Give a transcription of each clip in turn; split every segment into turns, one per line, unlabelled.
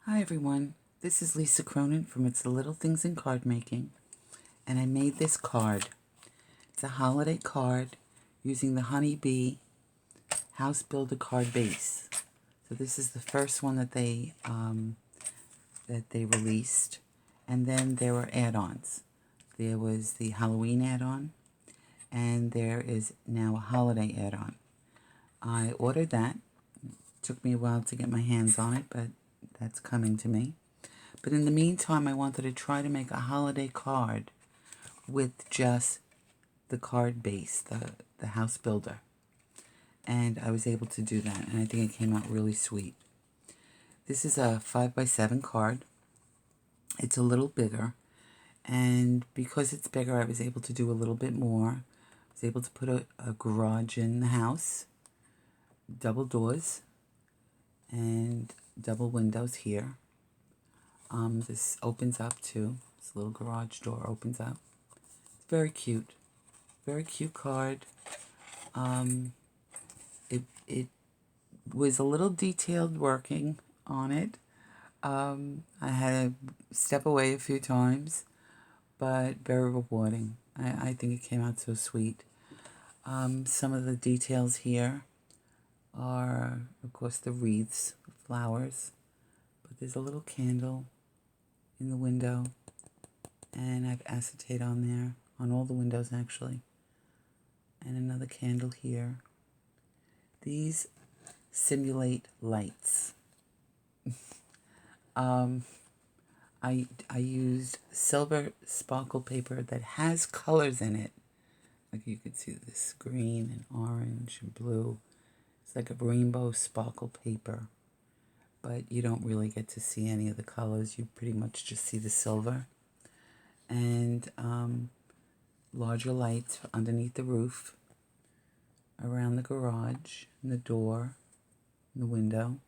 Hi everyone, this is Lisa Cronin from It's the Little Things in Card Making, and I made this card. It's a holiday card using the Honeybee House Builder card base. So this is the first one that they released, and then there were add-ons. There was the Halloween add-on, and there is now a holiday add-on. I ordered that. It took me a while to get my hands on it, but that's coming to me. But in the meantime, I wanted to try to make a holiday card with just the card base, the house builder. And I was able to do that, and I think it came out really sweet. This is a 5x7 card. It's a little bigger, and because it's bigger, I was able to do a little bit more. I was able to put a garage in the house, double doors, and double windows here. This opens up too. This little garage door opens up. It's very cute. Very cute card. It was a little detailed working on it. I had to step away a few times, but very rewarding. I think it came out so sweet. Some of the details here are, of course, the wreaths, flowers, but there's a little candle in the window, and I have acetate on there, on all the windows actually, and another candle here. These simulate lights. I used silver sparkle paper that has colors in it. Like you could see this green and orange and blue. It's like a rainbow sparkle paper, but you don't really get to see any of the colors. You pretty much just see the silver. And larger lights underneath the roof, around the garage, and the door, and the window.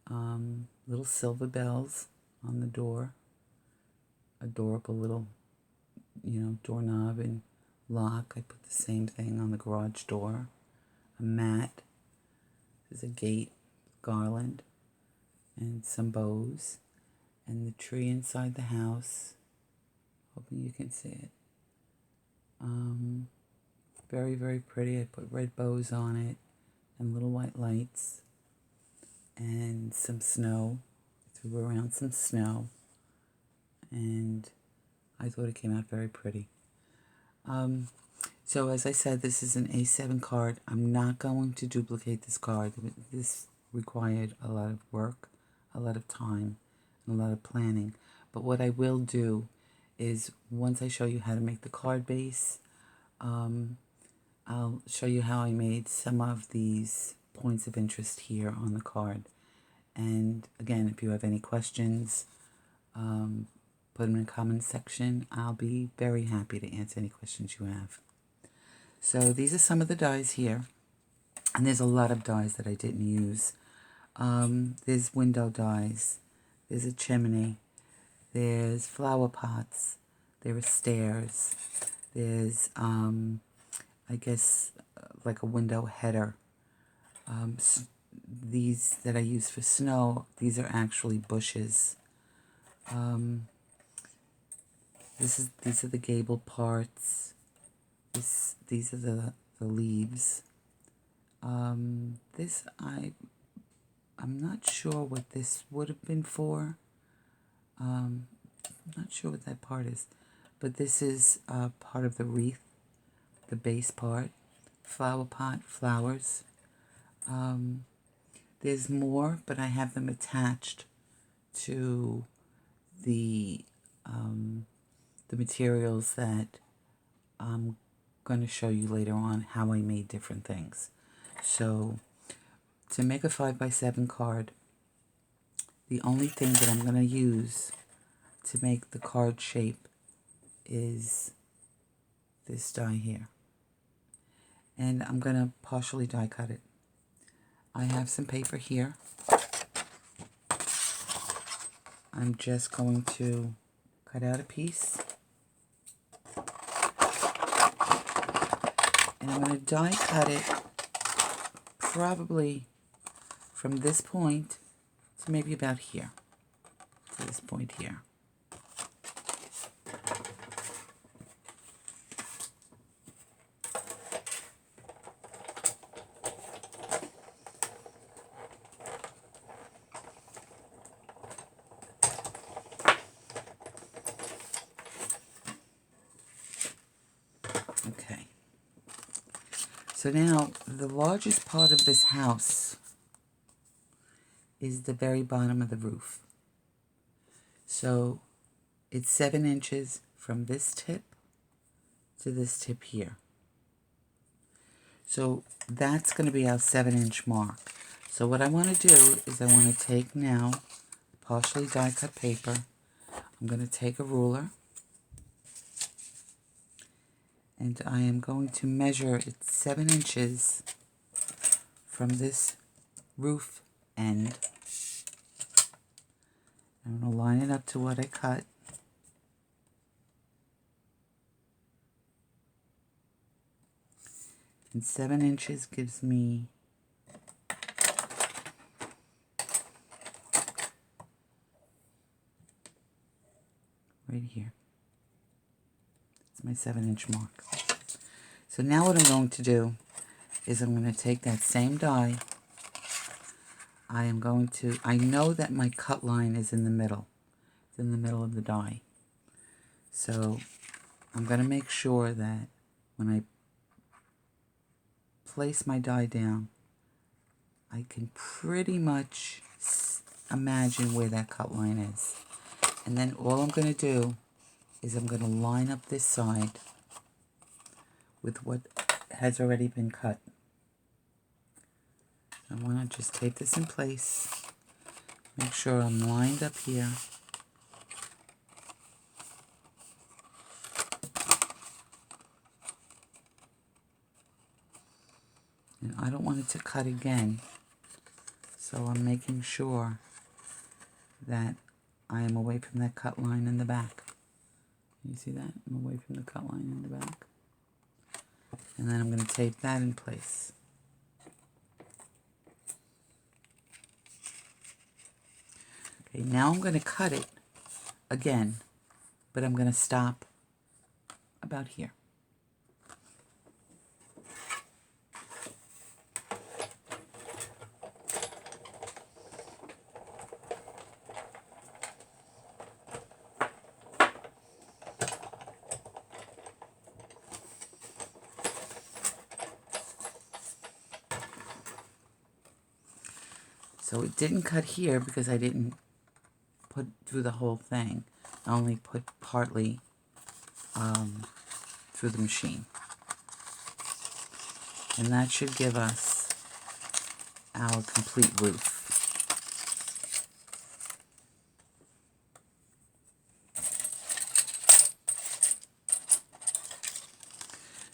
Little silver bells on the door. Adorable little, doorknob and lock. I put the same thing on the garage door. A mat. There's a gate, garland, and some bows. And the tree inside the house. Hoping you can see it. Very, very pretty. I put red bows on it and little white lights and some snow. I threw around some snow, and I thought it came out very pretty. So as I said, this is an A7 card. I'm not going to duplicate this card. This required a lot of work, a lot of time, and a lot of planning. But what I will do is, once I show you how to make the card base, I'll show you how I made some of these points of interest here on the card. And again, if you have any questions, put them in the comment section. I'll be very happy to answer any questions you have. So these are some of the dies here. And there's a lot of dies that I didn't use. There's window dies. There's a chimney. There's flower pots. There are stairs. There's, I guess, like a window header. These that I use for snow, these are actually bushes. These are the gable parts. These are the leaves. I'm not sure what this would have been for. I'm not sure what that part is, but this is part of the wreath, the base part. Flower pot, flowers. There's more, but I have them attached to the materials that I'm going to show you later on how I made different things. So to make a 5x7 card, the only thing that I'm going to use to make the card shape is this die here. And I'm going to partially die cut it. I have some paper here. I'm just going to cut out a piece. And I'm going to die cut it probably from this point So maybe about here, to this point here. Okay. So now the largest part of this house is the very bottom of the roof. So it's 7 inches from this tip to this tip here. So that's going to be our 7-inch mark. So what I want to do is I want to take now partially die cut paper. I'm going to take a ruler and I am going to measure it 7 inches from this roof end. I'm going to line it up to what I cut. And 7 inches gives me right here. It's my 7-inch mark. So now what I'm going to do is I'm going to take that same die. I know that my cut line is in the middle. It's in the middle of the die. So I'm going to make sure that when I place my die down, I can pretty much imagine where that cut line is. And then all I'm going to do is I'm going to line up this side with what has already been cut. I want to just tape this in place, make sure I'm lined up here. And I don't want it to cut again, so I'm making sure that I am away from that cut line in the back. You see that? I'm away from the cut line in the back. And then I'm going to tape that in place. Okay, now I'm going to cut it again, but I'm going to stop about here. So it didn't cut here because I didn't put through the whole thing. I only put partly through the machine. And that should give us our complete roof.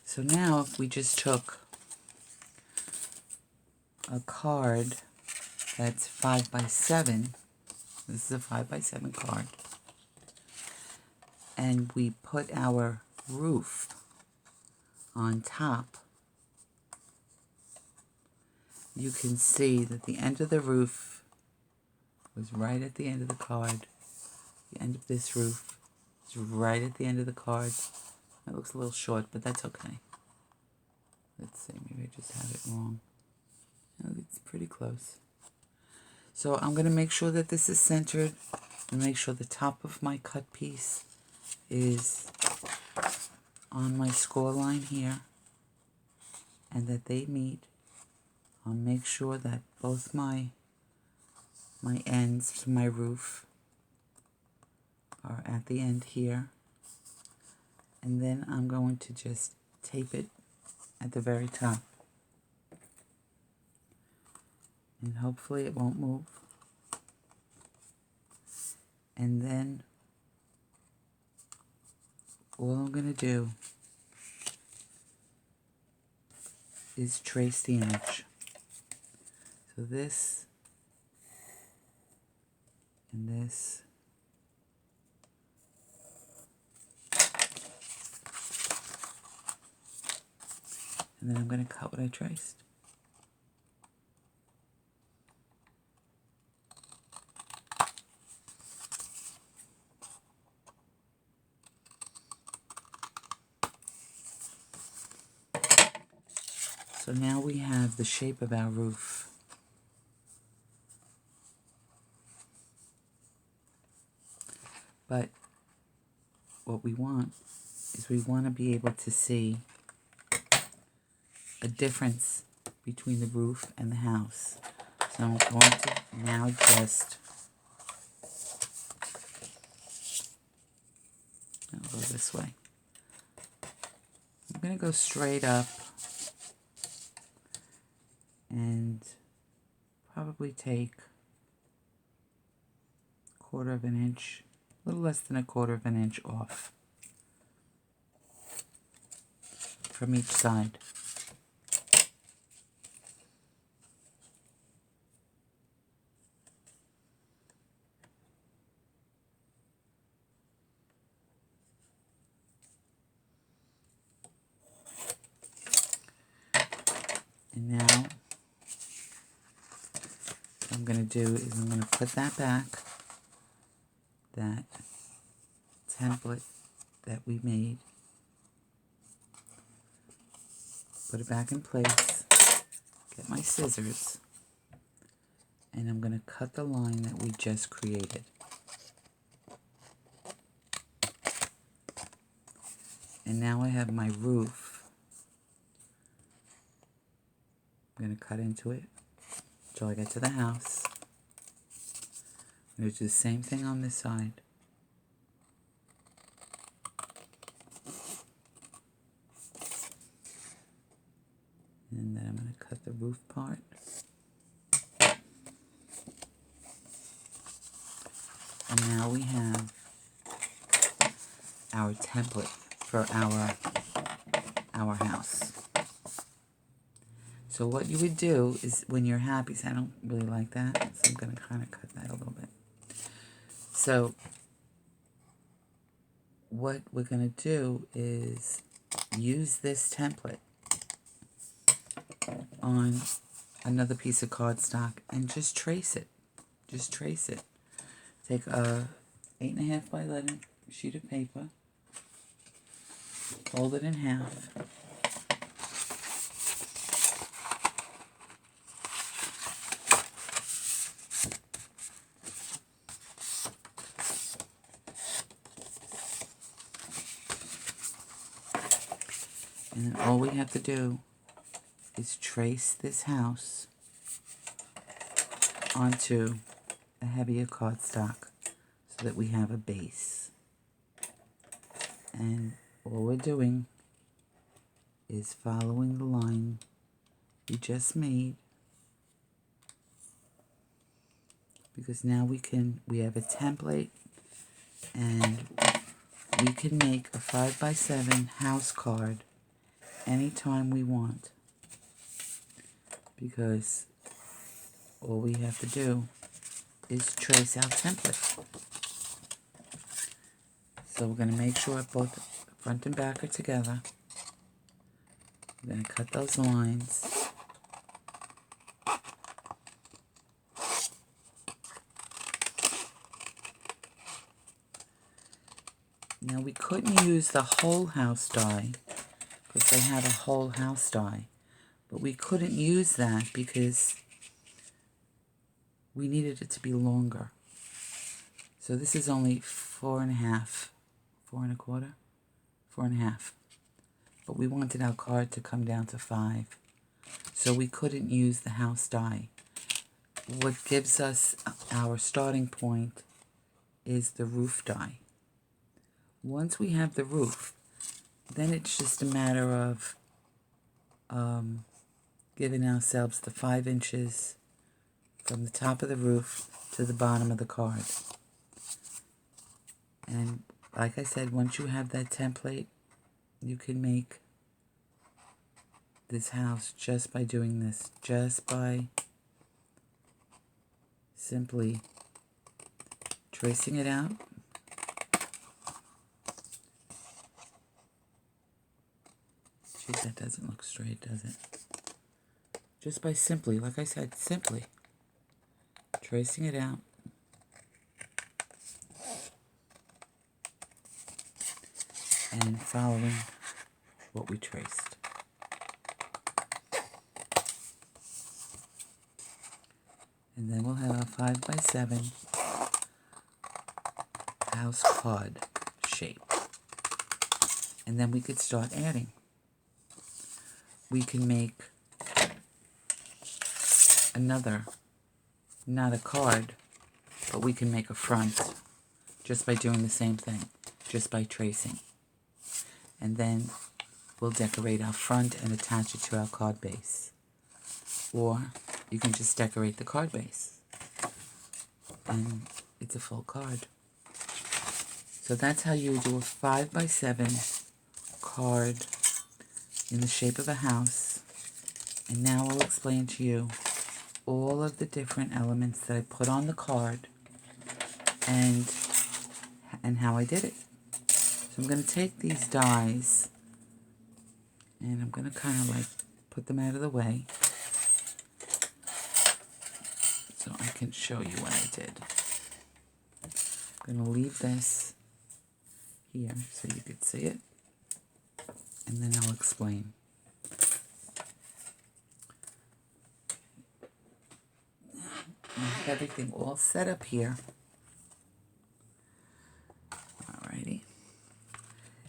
So now if we just took a card that's 5x7, this is a 5x7 card, and we put our roof on top, you can see that the end of the roof was right at the end of the card. The end of this roof is right at the end of the card. That looks a little short, but that's okay. Let's see, maybe I just have it wrong. No, it's pretty close. So I'm going to make sure that this is centered and make sure the top of my cut piece is on my score line here and that they meet. I'll make sure that both my ends to my roof are at the end here. And then I'm going to just tape it at the very top. And hopefully it won't move. And then all I'm going to do is trace the image. So this and this. And then I'm going to cut what I traced. So now we have the shape of our roof. But what we want is we want to be able to see a difference between the roof and the house. So I'm going to now just, I'll go this way. I'm going to go straight up and probably take 1/4 of an inch, a little less than 1/4 of an inch off from each side. And now what I'm going to do is I'm going to put that back, that template that we made, put it back in place, get my scissors, and I'm going to cut the line that we just created. And now I have my roof. I'm going to cut into it until I get to the house. I'm going to do the same thing on this side. And then I'm going to cut the roof part. And now we have our template for our house. So what you would do is, when you're happy, so I don't really like that, so I'm going to kind of cut that a little bit. So what we're going to do is use this template on another piece of cardstock and just trace it. Just trace it. Take a 8.5 by 11 sheet of paper, fold it in half, and then all we have to do is trace this house onto a heavier cardstock so that we have a base. And all we're doing is following the line we just made, because now we have a template and we can make a 5x7 house card anytime we want, because all we have to do is trace our template. So we're going to make sure both front and back are together. We're going to cut those lines. Now we couldn't use the whole house die because they had a whole house die, but we couldn't use that because we needed it to be longer. So this is only 4.5, 4.25, 4.5. But we wanted our card to come down to 5. So we couldn't use the house die. What gives us our starting point is the roof die. Once we have the roof, then it's just a matter of giving ourselves the 5 inches from the top of the roof to the bottom of the card. And like I said, once you have that template, you can make this house just by doing this, just by simply tracing it out. Geez, that doesn't look straight, does it? Just by simply, like I said, simply tracing it out. And following what we traced. And then we'll have our 5x7 house card shape. And then we could start adding. We can make another, not a card, but we can make a front just by doing the same thing, just by tracing. And then we'll decorate our front and attach it to our card base. Or you can just decorate the card base. And it's a full card. So that's how you would do a 5x7 card in the shape of a house. And now I'll explain to you all of the different elements that I put on the card and how I did it. So I'm going to take these dies and I'm going to kind of like put them out of the way so I can show you what I did. I'm going to leave this here so you could see it, and then I'll explain. I have everything all set up here. Alrighty.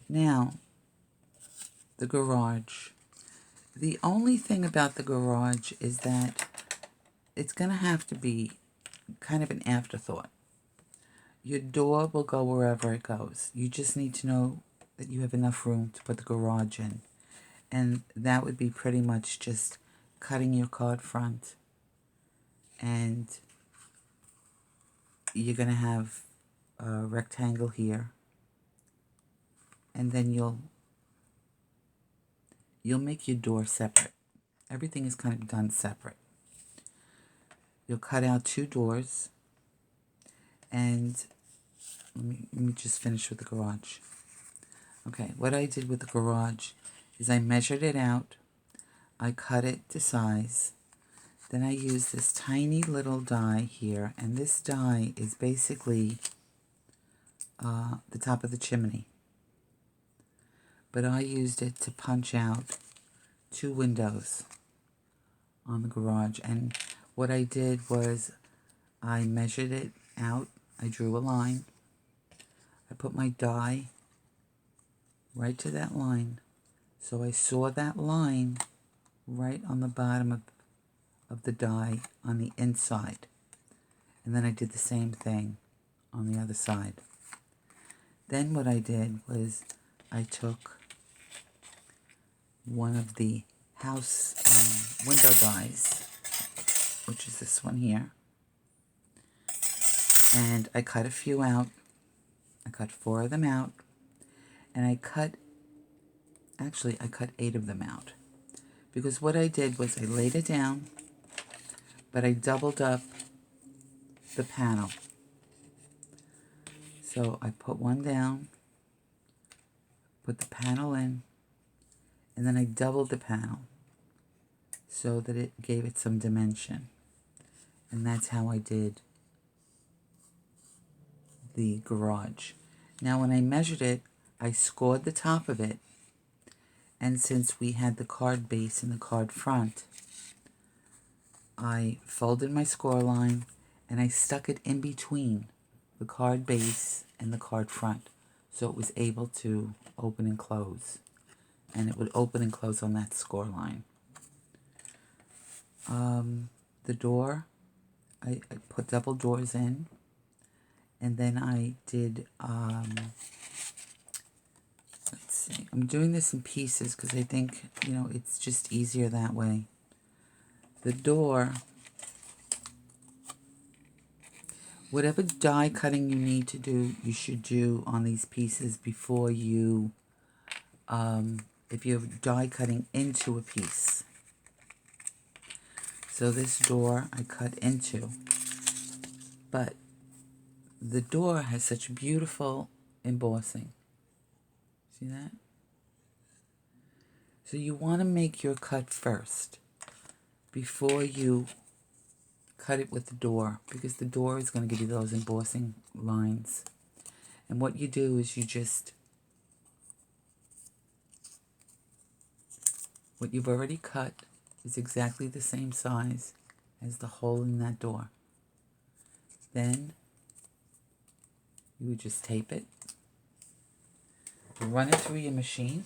Now, the garage. The only thing about the garage is that it's going to have to be kind of an afterthought. Your door will go wherever it goes. You just need to know that you have enough room to put the garage in. And that would be pretty much just cutting your card front. And you're going to have a rectangle here. And then you'll make your door separate. Everything is kind of done separate. You'll cut out 2 doors. And let me just finish with the garage. Okay, what I did with the garage is I measured it out. I cut it to size. Then I used this tiny little die here. And this die is basically the top of the chimney. But I used it to punch out 2 windows on the garage. And what I did was I measured it out. I drew a line. I put my die right to that line. So I saw that line right on the bottom of the die on the inside. And then I did the same thing on the other side. Then what I did was I took one of the house window dies, which is this one here, and I cut a few out. I cut 4 of them out, and I cut 8 of them out, because what I did was I laid it down, but I doubled up the panel. So I put one down, put the panel in, and then I doubled the panel so that it gave it some dimension. And that's how I did the garage. Now when I measured it, I scored the top of it, and since we had the card base and the card front, I folded my score line and I stuck it in between the card base and the card front, so it was able to open and close, and it would open and close on that score line. The door, I put double doors in, and then I did, let's see, I'm doing this in pieces because I think, it's just easier that way. The door, whatever die cutting you need to do, you should do on these pieces before you, if you're die cutting into a piece. So this door I cut into, but the door has such beautiful embossing. See that? So you want to make your cut first before you cut it with the door, because the door is going to give you those embossing lines. And what you do is what you've already cut is exactly the same size as the hole in that door. Then you would just tape it, run it through your machine.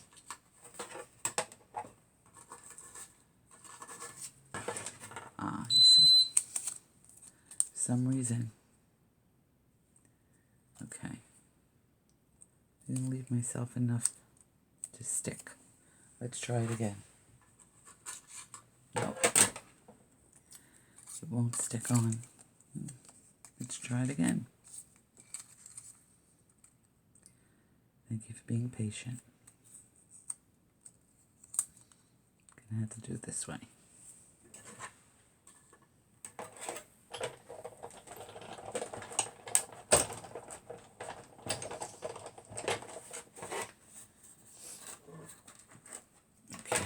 You see, for some reason, okay, didn't leave myself enough to stick. Let's try it again. Nope, it won't stick on. Let's try it again. Thank you for being patient. Gonna have to do it this way. Okay.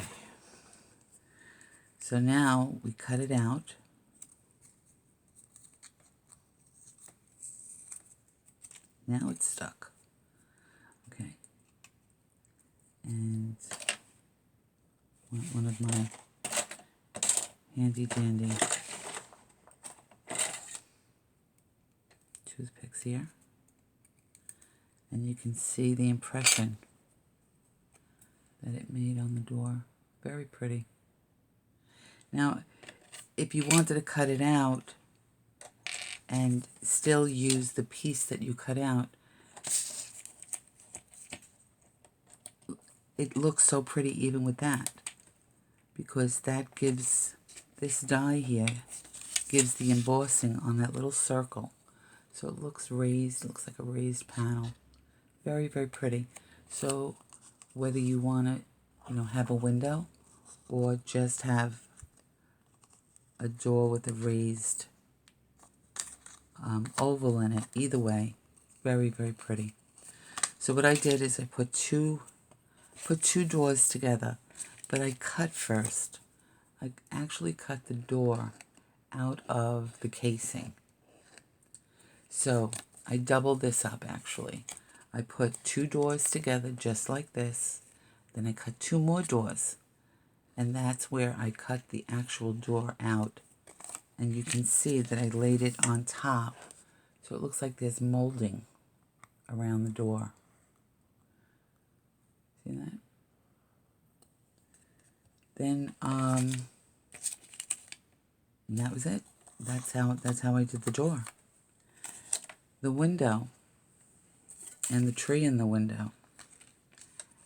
So now we cut it out. Now it's stuck. Okay. And one of my handy dandy toothpicks here. And you can see the impression that it made on the door. Very pretty. Now, if you wanted to cut it out and still use the piece that you cut out, it looks so pretty even with that, because that gives, this die here gives the embossing on that little circle. So it looks raised, looks like a raised panel. Very, very pretty. So whether you want to, have a window or just have a door with a raised oval in it, either way, very, very pretty. So what I did is I put two doors together, but I cut first. I actually cut the door out of the casing. So I doubled this up actually. I put two doors together just like this. Then I cut two more doors. And that's where I cut the actual door out. And you can see that I laid it on top. So it looks like there's molding around the door. See that? Then, and that was it. That's how I did the door. The window and the tree in the window.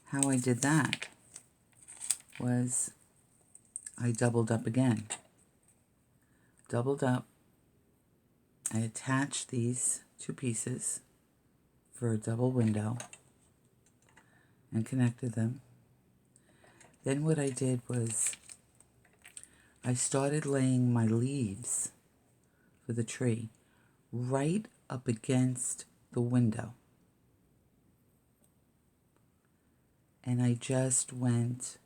How I did that was I doubled up again. Doubled up. I attached these two pieces for a double window and connected them. Then what I did was I started laying my leaves for the tree right up against the window. And I just went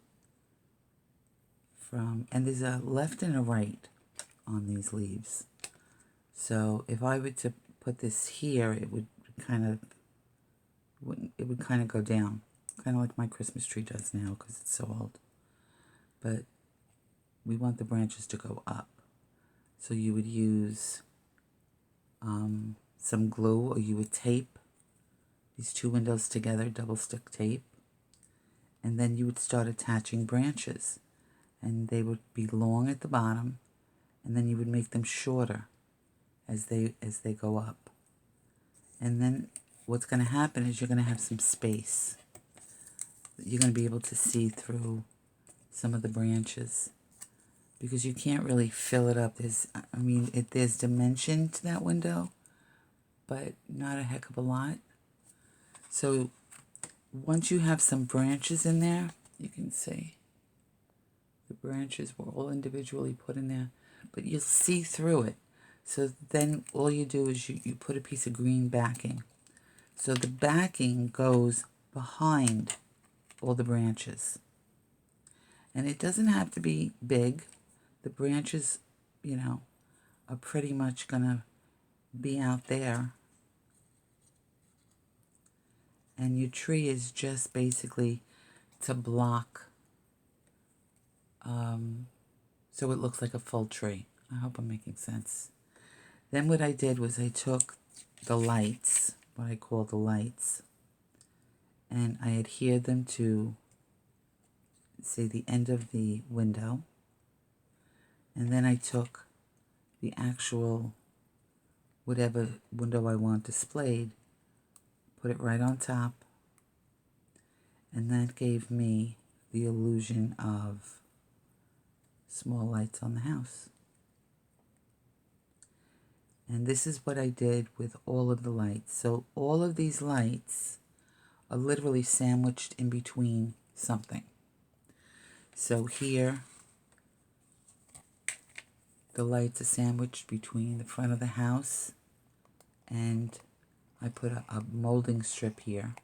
from, and there's a left and a right on these leaves. So if I were to put this here, it would kind of go down, kind of like my Christmas tree does now because it's so old. But we want the branches to go up. So you would use some glue, or you would tape these two windows together, double stick tape, and then you would start attaching branches, and they would be long at the bottom, and then you would make them shorter as they go up. And then what's going to happen is you're going to have some space. You're going to be able to see through some of the branches because you can't really fill it up. There's dimension to that window, but not a heck of a lot. So once you have some branches in there, you can see the branches were all individually put in there, but you'll see through it. So then all you do is you put a piece of green backing. So the backing goes behind all the branches. And it doesn't have to be big. The branches, are pretty much going to be out there. And your tree is just basically to block, so it looks like a full tree. I hope I'm making sense. Then what I did was I took the lights, what I call the lights, and I adhered them to, say, the end of the window. And then I took the actual, whatever window I want displayed, put it right on top, and that gave me the illusion of small lights on the house. And this is what I did with all of the lights. So all of these lights are literally sandwiched in between something. So here, the lights are sandwiched between the front of the house, and I put a molding strip here.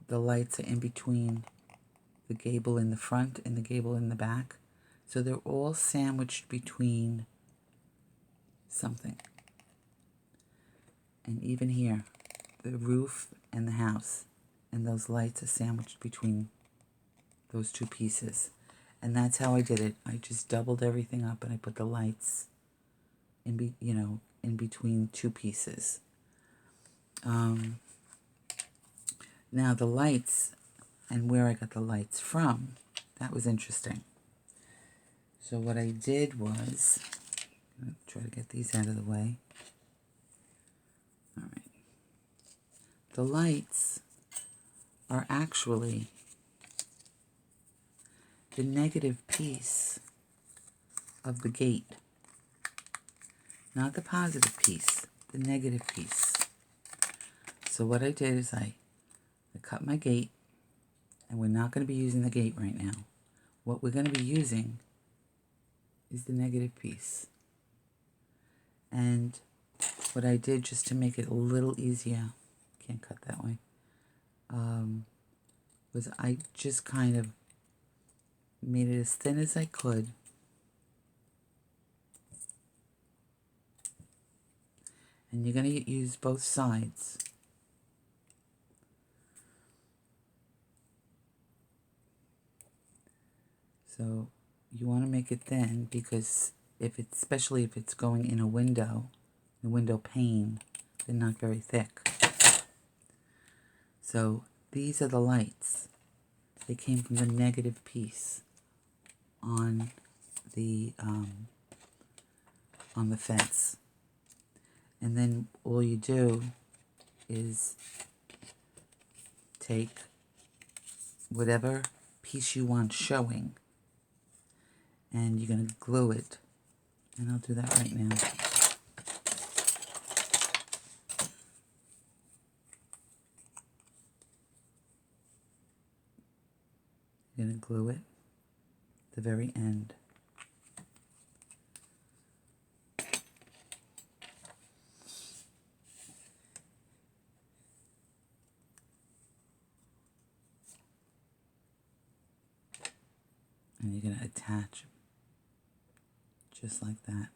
The lights are in between the gable in the front and the gable in the back. So they're all sandwiched between something. And even here, the roof and the house, and those lights are sandwiched between those two pieces. And that's how I did it. I just doubled everything up and I put the lights in between two pieces. Now the lights and where I got the lights from, that was interesting. So what I did was, try to get these out of the way. All right. The lights are actually the negative piece of the gate. Not the positive piece, the negative piece. So what I did is I cut my gate, and we're not going to be using the gate right now. What we're going to be using is the negative piece. And what I did, just to make it a little easier, can't cut that way, was I just kind of made it as thin as I could. And you're going to use both sides. So you want to make it thin, because especially if it's going in a window, the window pane, they're not very thick. So these are the lights. They came from the negative piece on the fence. And then all you do is take whatever piece you want showing, and you're going to glue it. And I'll do that right now. You're going to glue it at the very end. And you're going to attach just like that.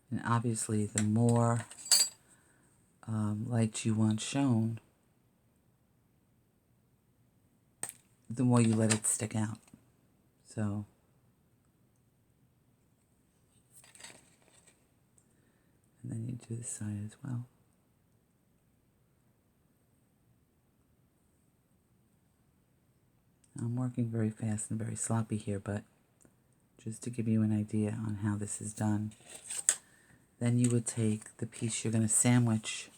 And obviously, the more lights you want shown, the more you let it stick out. So, and then you do this side as well. I'm working very fast and very sloppy here, but just to give you an idea on how this is done. Then you would take the piece you're going to sandwich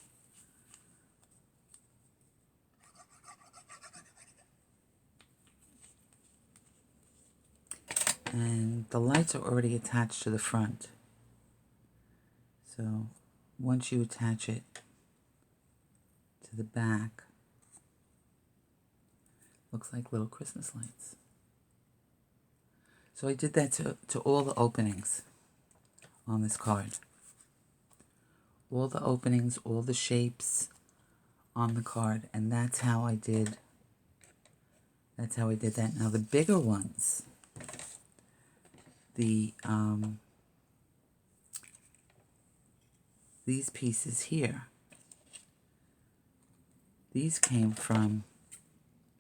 and the lights are already attached to the front. So once you attach it to the back, looks like little Christmas lights. So I did that to all the openings on this card. All the openings, all the shapes on the card, and that's how I did that. Now the bigger ones, these pieces here, these came from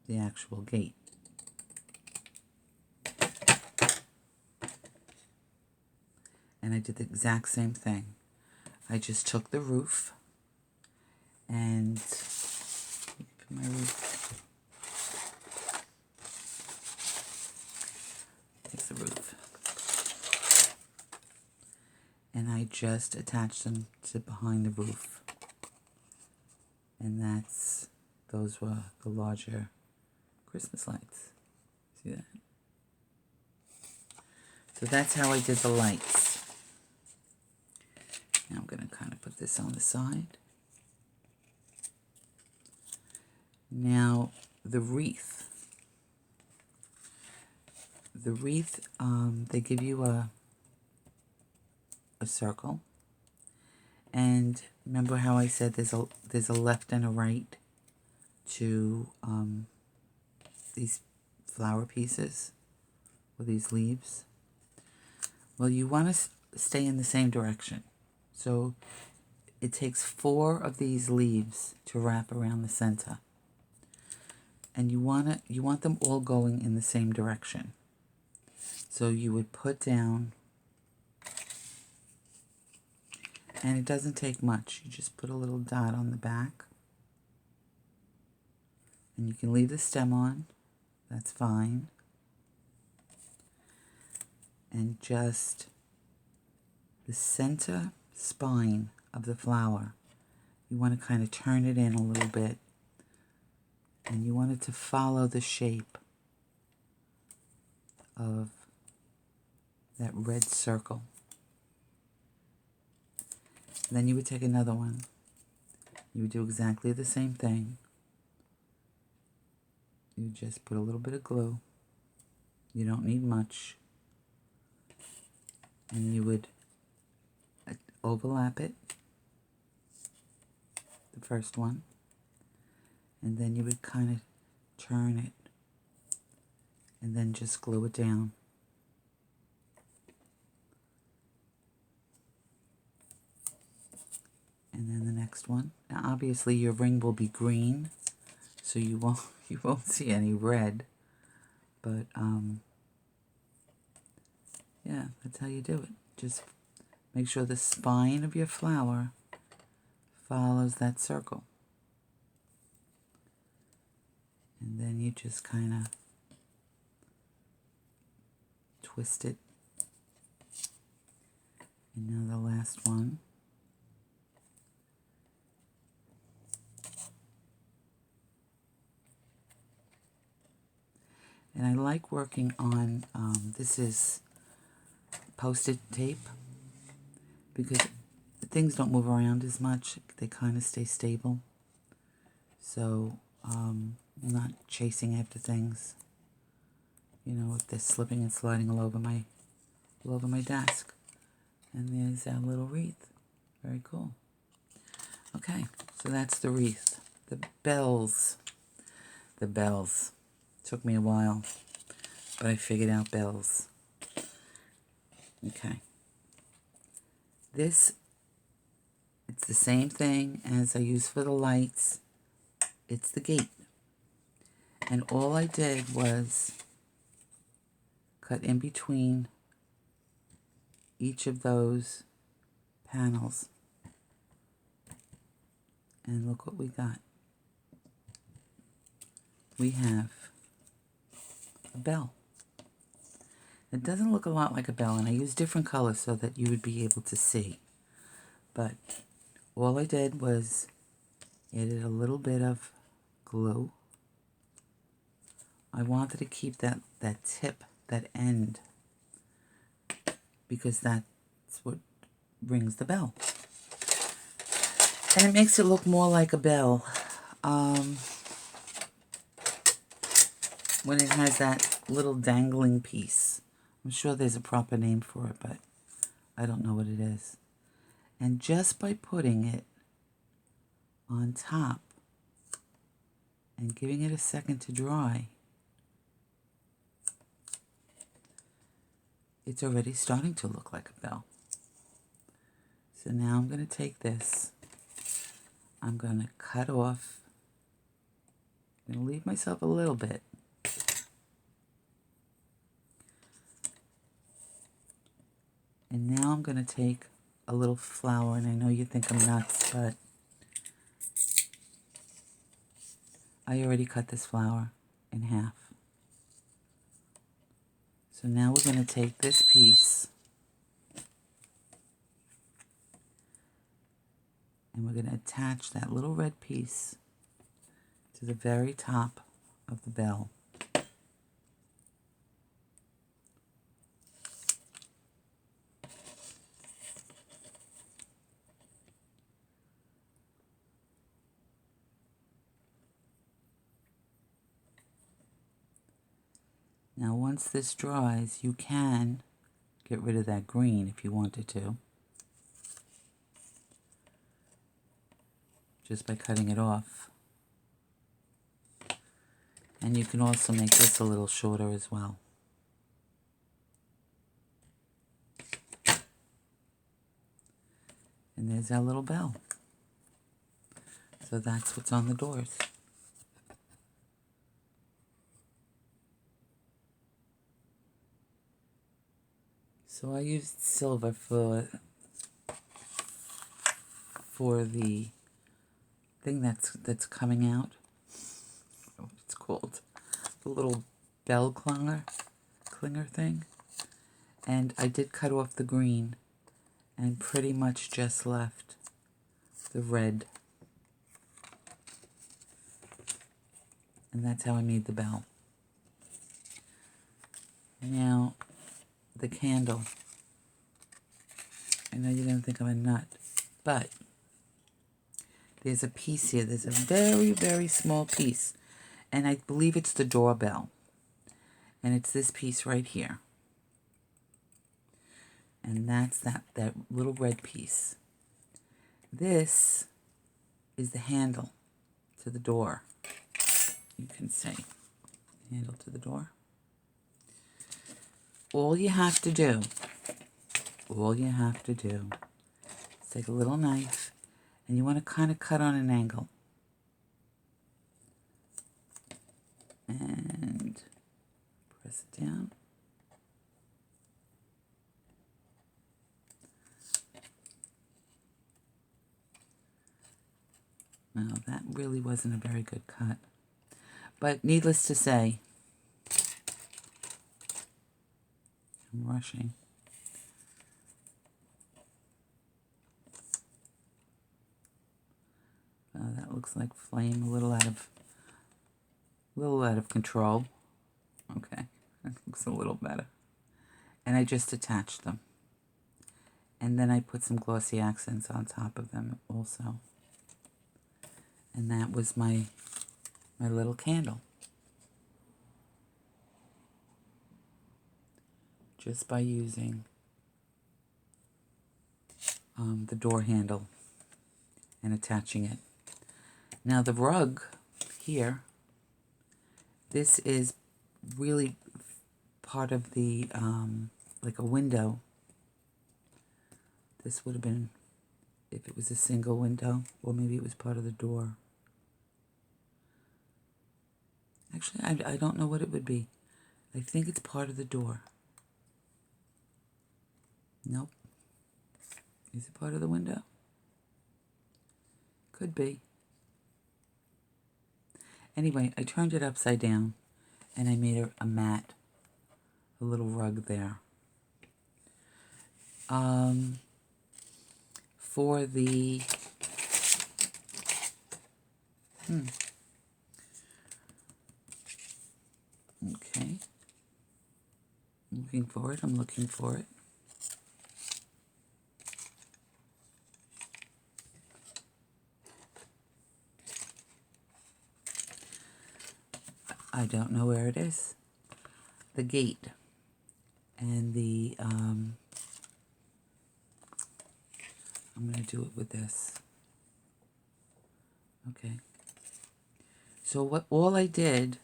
the actual gate. And I did the exact same thing. I just took the roof and my roof. Here's the roof. And I just attached them to behind the roof. And those were the larger Christmas lights. See that? So that's how I did the lights. Now I'm going to kind of put this on the side. Now the wreath. The wreath, they give you a circle. And remember how I said there's a left and a right to these flower pieces or these leaves? Well, you want to stay in the same direction. So it takes 4 of these leaves to wrap around the center. And you want them all going in the same direction. So you would put down, and it doesn't take much. You just put a little dot on the back. And you can leave the stem on. That's fine. And just the center spine of the flower, you want to kind of turn it in a little bit. And you want it to follow the shape of that red circle. And then you would take another one. You would do exactly the same thing. You just put a little bit of glue. You don't need much. And you would overlap it, the first one. And then you would kind of turn it and then just glue it down. And then the next one. Now obviously your ring will be green, so you won't see any red. But yeah, that's how you do it. Just make sure the spine of your flower follows that circle. And then you just kind of twist it. And now the last one. And I like working on, this is Post-it tape, because things don't move around as much. They kind of stay stable. So I'm not chasing after things. You know, if they're slipping and sliding all over my desk. And there's our little wreath. Very cool. Okay, so that's the wreath. The bells. The bells. Took me a while, but I figured out bells. Okay. It's the same thing as I use for the lights. It's the gate. And all I did was cut in between each of those panels. And look what we got. We have a bell. It doesn't look a lot like a bell, and I used different colors so that you would be able to see. But all I did was added a little bit of glue. I wanted to keep that tip, that end, because that's what rings the bell. And it makes it look more like a bell when it has that little dangling piece. I'm sure there's a proper name for it, but I don't know what it is. And just by putting it on top and giving it a second to dry, it's already starting to look like a bell. So now I'm going to take this. I'm going to cut off. I'm going to leave myself a little bit. And now I'm going to take a little flour, and I know you think I'm nuts, but I already cut this flour in half. So now we're going to take this piece and we're going to attach that little red piece to the very top of the bell. Now once this dries, you can get rid of that green if you wanted to, just by cutting it off. And you can also make this a little shorter as well. And there's our little bell. So that's what's on the doors. So I used silver for the thing that's coming out. What it's called, the little bell clinger thing. And I did cut off the green and pretty much just left the red. And that's how I made the bell. Now, the candle. I know you're going to think I'm a nut, but there's a piece here. There's a very, very small piece. And I believe it's the doorbell. And it's this piece right here. And that's that little red piece. This is the handle to the door. You can see. Handle to the door. All you have to do is take a little knife, and you want to kind of cut on an angle. And press it down. Now that really wasn't a very good cut. But needless to say, I'm rushing. That looks like flame, a little out of control. Okay, that looks a little better. And I just attached them. And then I put some glossy accents on top of them also. And that was my little candle. Just by using the door handle and attaching it. Now the rug here, this is really part of the, like a window. This would have been, if it was a single window, or maybe it was part of the door. Actually, I don't know what it would be. I think it's part of the door. Nope. Is it part of the window? Could be. Anyway, I turned it upside down and I made a mat, a little rug there. For the okay. I'm looking for it. I don't know where it is. The gate and the I'm going to do it with this. Okay. So all I did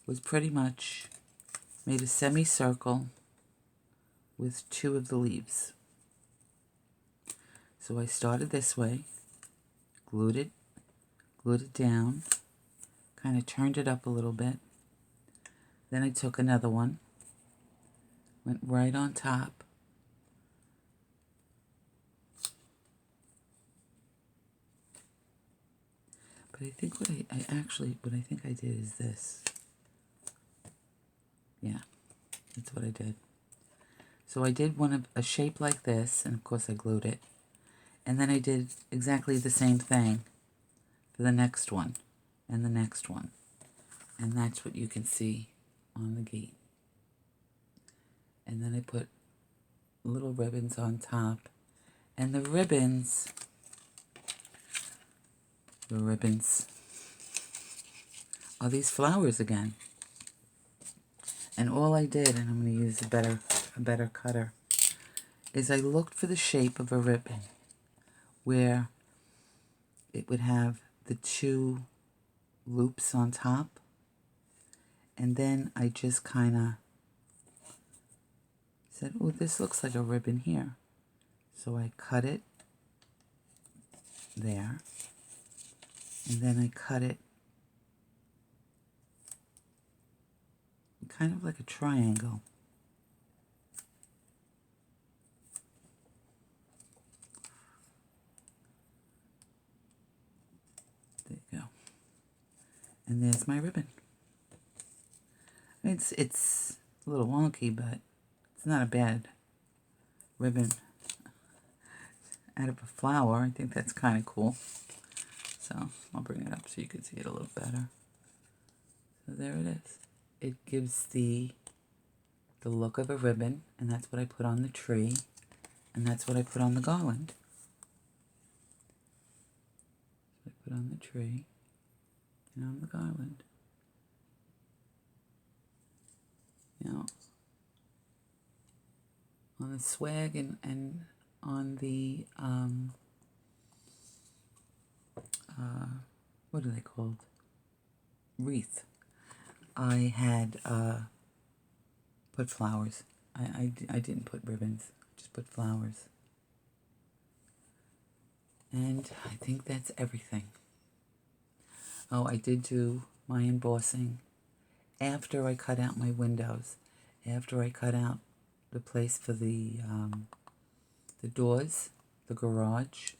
was pretty much made a semicircle with two of the leaves. So I started this way, glued it down, kind of turned it up a little bit. Then I took another one, went right on top, But I think what I think I did is this. Yeah, that's what I did. So I did a shape like this, and of course I glued it. And then I did exactly the same thing for the next one and the next one. And that's what you can see on the gate. And then I put little ribbons on top. And the ribbons are these flowers again. And all I did, and I'm going to use a better cutter, is I looked for the shape of a ribbon where it would have the two loops on top. And then I just kind of said, oh, this looks like a ribbon here. So I cut it there. And then I cut it kind of like a triangle. There you go. And there's my ribbon. It's a little wonky, but it's not a bad ribbon out of a flower. I think that's kind of cool. So I'll bring it up so you can see it a little better. So there it is. It gives the look of a ribbon, and that's what I put on the tree, and that's what I put on the garland. So I put on the tree and on the garland. Now, on the swag and on the, what are they called? Wreath. I had put flowers. I didn't put ribbons, just put flowers. And I think that's everything. Oh, I did do my embossing after I cut out my windows, after I cut out the place for the doors, the garage.